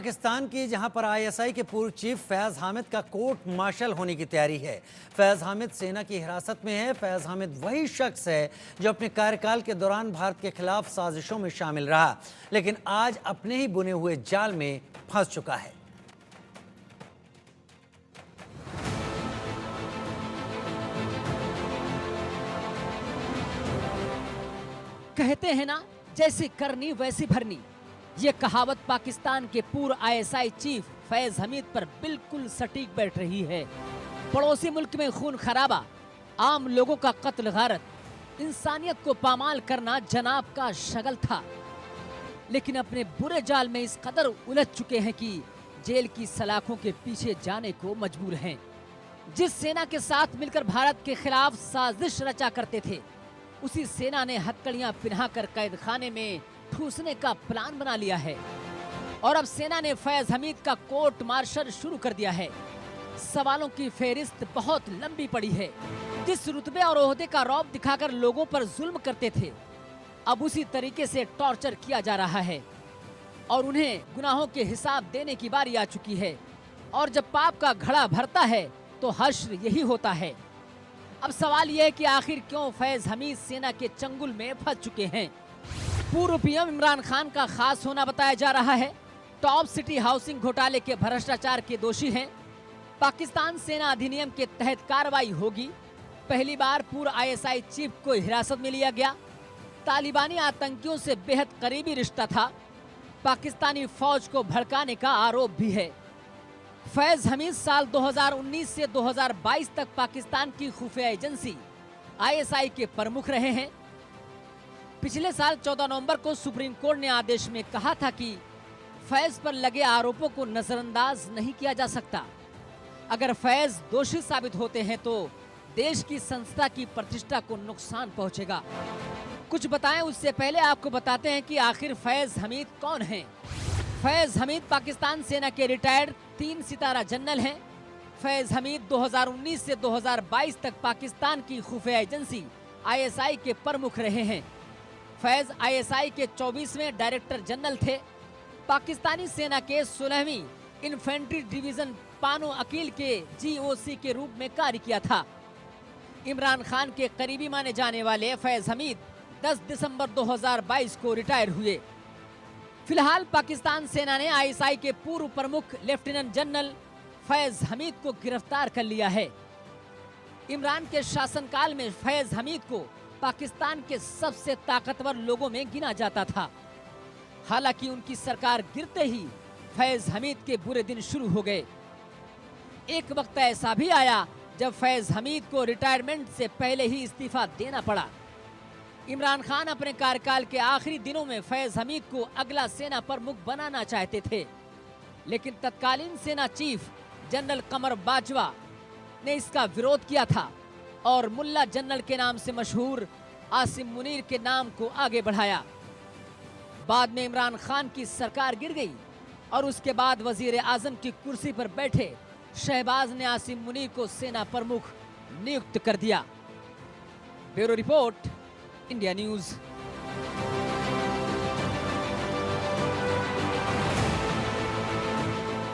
पाकिस्तान की जहां पर आईएसआई के पूर्व चीफ फैज हामिद का कोर्ट मार्शल होने की तैयारी है। फैज हामिद सेना की हिरासत में है। फैज हामिद वही शख्स है जो अपने कार्यकाल के दौरान भारत के खिलाफ साजिशों में शामिल रहा, लेकिन आज अपने ही बुने हुए जाल में फंस चुका है। कहते हैं ना, जैसी करनी वैसी भरनी। ये कहावत पाकिस्तान के पूर्व आईएसआई चीफ फैज हमीद पर बिल्कुल सटीक बैठ रही है। पड़ोसी मुल्क में खून खराबा, आम लोगों का कत्ल गारत, इंसानियत को पामाल करना जनाब का शगल था, लेकिन अपने बुरे जाल में इस कदर उलझ चुके हैं कि जेल की सलाखों के पीछे जाने को मजबूर हैं। जिस सेना के साथ मिलकर भारत के खिलाफ साजिश रचा करते थे, उसी सेना ने हथकड़ियां पिन्हाकर कैद खाने में ठूसने का प्लान बना लिया है और अब सेना ने फैज हमीद का कोर्ट मार्शल शुरू कर दिया है। सवालों की फेरिस्त बहुत लंबी पड़ी है। जिस रुतबे और ओहदे का रौब दिखाकर लोगों पर जुल्म करते थे, अब उसी तरीके से टॉर्चर किया जा रहा है और उन्हें गुनाहों के हिसाब देने की बारी आ चुकी है। और जब पाप का घड़ा भरता है तो हश्र यही होता है। अब सवाल यह है कि आखिर क्यों फैज हमीद सेना के चंगुल में फंस चुके हैं। पूर्व पीएम इमरान खान का खास होना बताया जा रहा है। टॉप सिटी हाउसिंग घोटाले के भ्रष्टाचार के दोषी हैं। पाकिस्तान सेना अधिनियम के तहत कार्रवाई होगी। पहली बार पूर्व आईएसआई चीफ को हिरासत में लिया गया। तालिबानी आतंकियों से बेहद करीबी रिश्ता था। पाकिस्तानी फौज को भड़काने का आरोप भी है। फैज हमीद साल 2019 से 2022 तक पाकिस्तान की खुफिया एजेंसी आईएसआई के प्रमुख रहे हैं। पिछले साल 14 नवंबर को सुप्रीम कोर्ट ने आदेश में कहा था कि फैज पर लगे आरोपों को नजरअंदाज नहीं किया जा सकता। अगर फैज दोषी साबित होते हैं तो देश की संस्था की प्रतिष्ठा को नुकसान पहुंचेगा। कुछ बताएं उससे पहले आपको बताते हैं कि आखिर फैज हमीद कौन हैं। फैज हमीद पाकिस्तान सेना के रिटायर्ड 3 सितारा जनरल हैं। फैज हमीद 2019 से 2022 तक पाकिस्तान की खुफिया एजेंसी आईएसआई के प्रमुख रहे हैं। फैज आईएसआई के 24वें डायरेक्टर जनरल थे। पाकिस्तानी सेना के 16वीं इन्फेंट्री डिवीजन पानो अकील के जीओसी के रूप में कार्य किया था। इमरान खान के करीबी माने जाने वाले फैज हमीद 10 दिसंबर 2022 को रिटायर हुए। फिलहाल पाकिस्तान सेना ने आईएसआई के पूर्व प्रमुख लेफ्टिनेंट जनरल फैज हमीद को गिरफ्तार कर लिया है। इमरान के शासनकाल में फैज हमीद को पाकिस्तान के सबसे ताकतवर लोगों में गिना जाता था। हालांकि उनकी सरकार गिरते ही फैज हमीद के बुरे दिन शुरू हो गए। एक वक्त ऐसा भी आया जब फैज हमीद को रिटायरमेंट से पहले ही इस्तीफा देना पड़ा। इमरान खान अपने कार्यकाल के आखिरी दिनों में फैज हमीद को अगला सेना प्रमुख बनाना चाहते थे, लेकिन तत्कालीन सेना चीफ जनरल कमर बाजवा ने इसका विरोध किया था और मुल्ला जनरल के नाम से मशहूर आसिम मुनीर के नाम को आगे बढ़ाया। बाद में इमरान खान की सरकार गिर गई और उसके बाद वजीर आजम की कुर्सी पर बैठे शहबाज ने आसिम मुनीर को सेना प्रमुख नियुक्त कर दिया। Bureau report, India news.